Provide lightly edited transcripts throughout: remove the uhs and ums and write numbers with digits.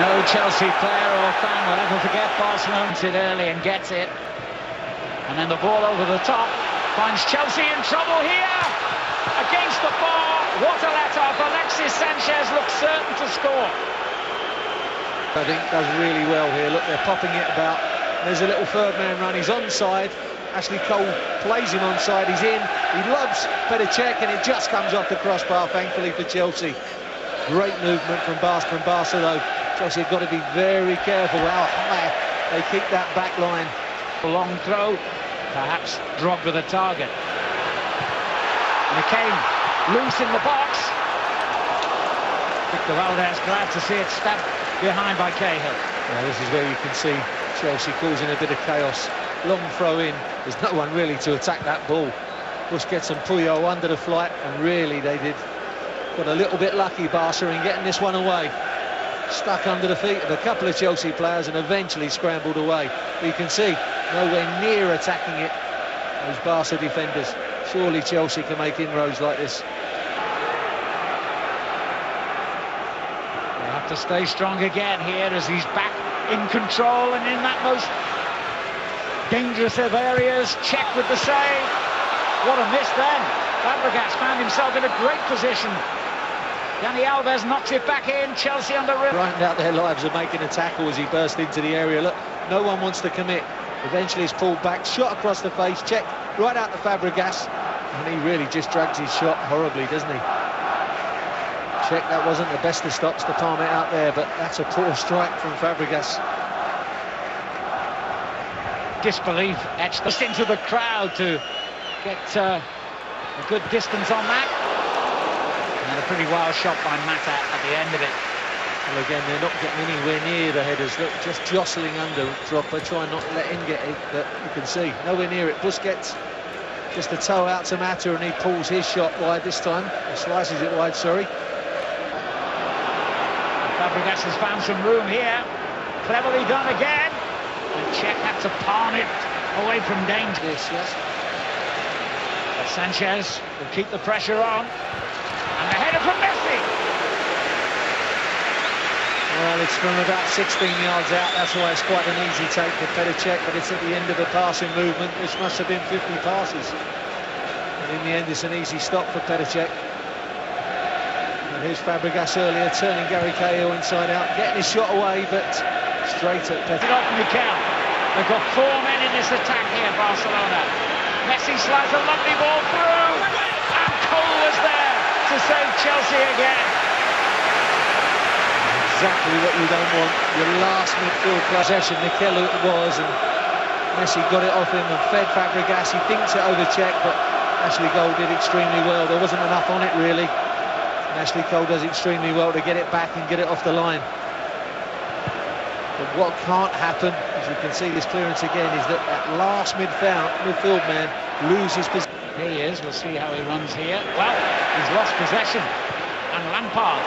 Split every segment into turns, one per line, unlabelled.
No Chelsea player or fan will ever forget Barcelona. It early and gets it. And then the ball over the top finds Chelsea in trouble here. Against the bar. What a let-off. Alexis Sanchez looks certain to score.
I think does really well here. Look, they're popping it about. There's a little third man run. He's onside. Ashley Cole plays him onside. He's in. He lobs Petr and it just comes off the crossbar, thankfully for Chelsea. Great movement from Barca though. Chelsea have got to be very careful how high they keep that back line.
A long throw, perhaps Drogba the target. McCain loose in the box. Victor Valdez glad to see it stabbed behind by Cahill.
Now this is where you can see Chelsea causing a bit of chaos. Long throw in, there's no one really to attack that ball. Busquets and Puyol under the flight, and really they got a little bit lucky, Barca, in getting this one away. Stuck under the feet of a couple of Chelsea players and eventually scrambled away. But you can see nowhere near attacking it, those Barca defenders. Surely Chelsea can make inroads like this.
They'll have to stay strong again here as he's back in control and in that most dangerous of areas. Check with the save. What a miss then. Fabregas found himself in a great position. Dani Alves knocks it back in. Chelsea under risk.
Frightened out their lives of making a tackle as he burst into the area. Look, no one wants to commit. Eventually it's pulled back, shot across the face, check right out to Fabregas. And he really just drags his shot horribly, doesn't he? Check, that wasn't the best of stops to palm it out there, but that's a poor strike from Fabregas.
Disbelief etched us into the crowd to get a good distance on that. And a pretty wild shot by Mata at the end of it.
Well, again, they're not getting anywhere near the headers. Look, just jostling under Drogba, trying not to let him get it, but you can see, nowhere near it. Busquets, just a toe out to Mata, and he pulls his shot wide this time. Or slices it wide, sorry.
Fabregas has found some room here. Cleverly done again. And Cech had to palm it away from danger.
Yes.
But Sanchez will keep the pressure on. And the header from Messi.
Well, it's from about 16 yards out. That's why it's quite an easy take for Petr, but it's at the end of a passing movement, which must have been 50 passes. And in the end, it's an easy stop for Petr. And here's Fabregas earlier, turning Gary Cahill inside out, getting his shot away, but straight at Petr.
Off Mikel. They've got four men in this attack here, Barcelona. Messi slides a lovely ball through, and Cole was there to save Chelsea again.
Exactly what you don't want. Your last midfield possession, Mikel it was, and Messi got it off him and fed Fabregas. He thinks it over Cech, but Ashley Cole did extremely well. There wasn't enough on it, really. And Ashley Cole does extremely well to get it back and get it off the line. But what can't happen, as you can see this clearance again, is that last midfield man loses position.
Here he is, we'll see how he runs here. Well, he's lost possession. And Lampard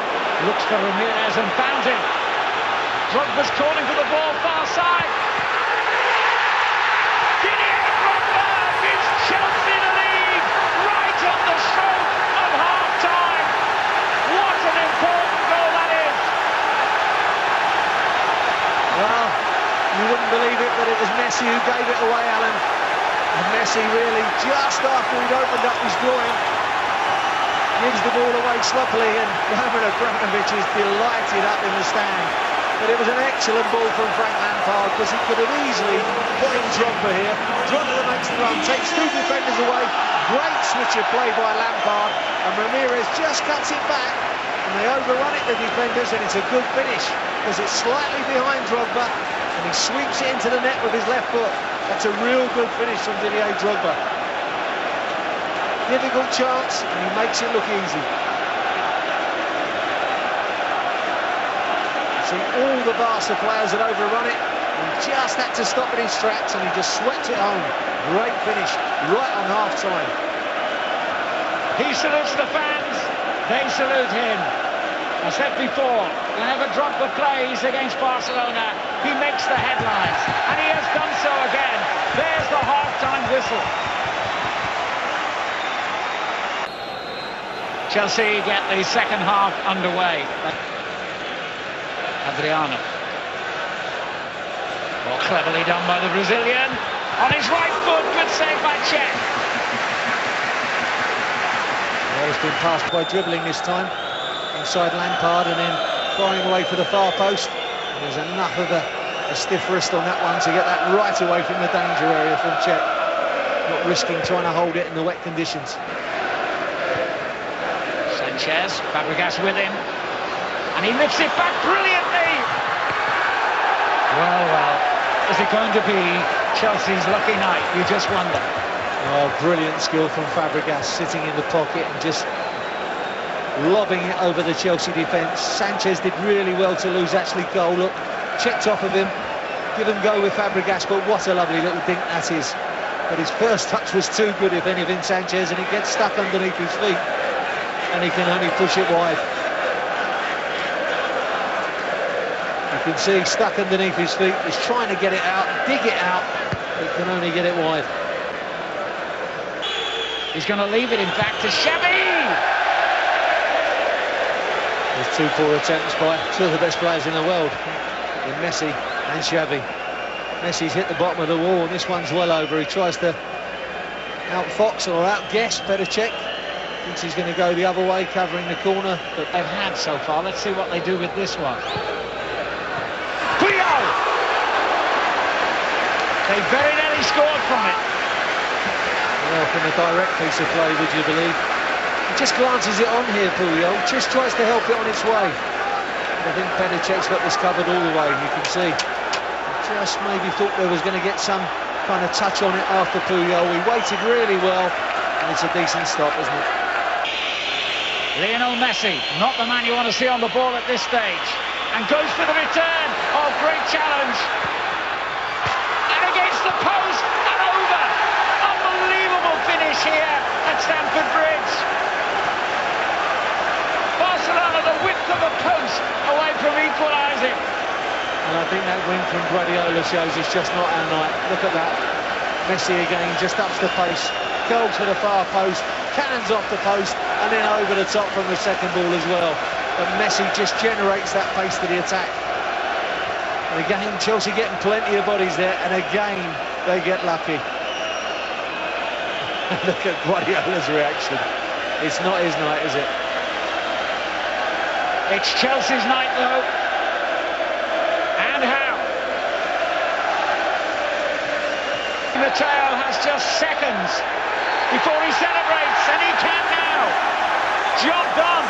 looks for Ramirez and found him. Drogba's calling for the ball far side. Didier Drogba gives Chelsea the lead right on the stroke of half-time. What an important goal that is.
Well, you wouldn't believe it, but it was Messi who gave it away, Alan. And Messi really, just after he'd opened up his groin, gives the ball away sloppily, and Roman Abramovich is delighted up in the stand. But it was an excellent ball from Frank Lampard, because he could have easily put in Drogba here. Drogba makes the run, takes two defenders away. Great switch of play by Lampard, and Ramirez just cuts it back, and they overrun it, the defenders, and it's a good finish, because it's slightly behind Drogba, and he sweeps it into the net with his left foot. That's a real good finish from Didier Drogba. Difficult chance, and he makes it look easy. See, all the Barca players had overrun it, and he just had to stop in his tracks, and he just swept it home. Great finish, right on half-time.
He salutes the fans, they salute him. I said before, whenever Drogba plays against Barcelona, he makes the headlines, and he has done so again. There's the half-time whistle. Chelsea get the second half underway. Adriano. Well, cleverly done by the Brazilian. On his right foot, good save by Cech.
Well, it's been passed by dribbling this time. Inside Lampard and then firing away for the far post. And there's enough of a stiff wrist on that one to get that right away from the danger area from Cech. Not risking trying to hold it in the wet conditions.
Sanchez, Fabregas with him. And he lifts it back brilliantly. Well, is it going to be Chelsea's lucky night? You just wonder.
Oh, brilliant skill from Fabregas, sitting in the pocket and just lobbing it over the Chelsea defence. Sanchez did really well to lose actually goal. Look, checked off of him, give him go with Fabregas, but what a lovely little dink that is. But his first touch was too good, if anything, Sanchez, and it gets stuck underneath his feet, and he can only push it wide. You can see stuck underneath his feet. He's trying to get it out, dig it out, but can only get it wide.
He's going to leave it, in fact, to Xavi.
There's two poor attempts by two of the best players in the world, in Messi and Xavi. Messi's hit the bottom of the wall, and this one's well over. He tries to outfox or outguess, better check. Thinks he's going to go the other way, covering the corner.
But they've had so far. Let's see what they do with this one. Puyol! They very nearly scored from it.
Well, from a direct piece of play, would you believe? He just glances it on here, Puyol. Just tries to help it on its way. I think Petr got this covered all the way, you can see. Just maybe thought there was going to get some kind of touch on it after Puyol. He waited really well, and it's a decent stop, isn't it?
Lionel Messi, not the man you want to see on the ball at this stage, and goes for the return. Oh, great challenge. And against the post, and over. Unbelievable finish here at Stamford Bridge. Barcelona, the width of the post, away from equalising.
And I think that win from Guardiola shows it's just not our night. Look at that. Messi again, just ups the pace, goes for the far post, cannons off the post, and then over the top from the second ball as well. But Messi just generates that pace to the attack. And again, Chelsea getting plenty of bodies there, and again, they get lucky. Look at Guardiola's reaction. It's not his night, is it?
It's Chelsea's night, though. And how? Mateo has just seconds before he celebrates, and he can now. Job done.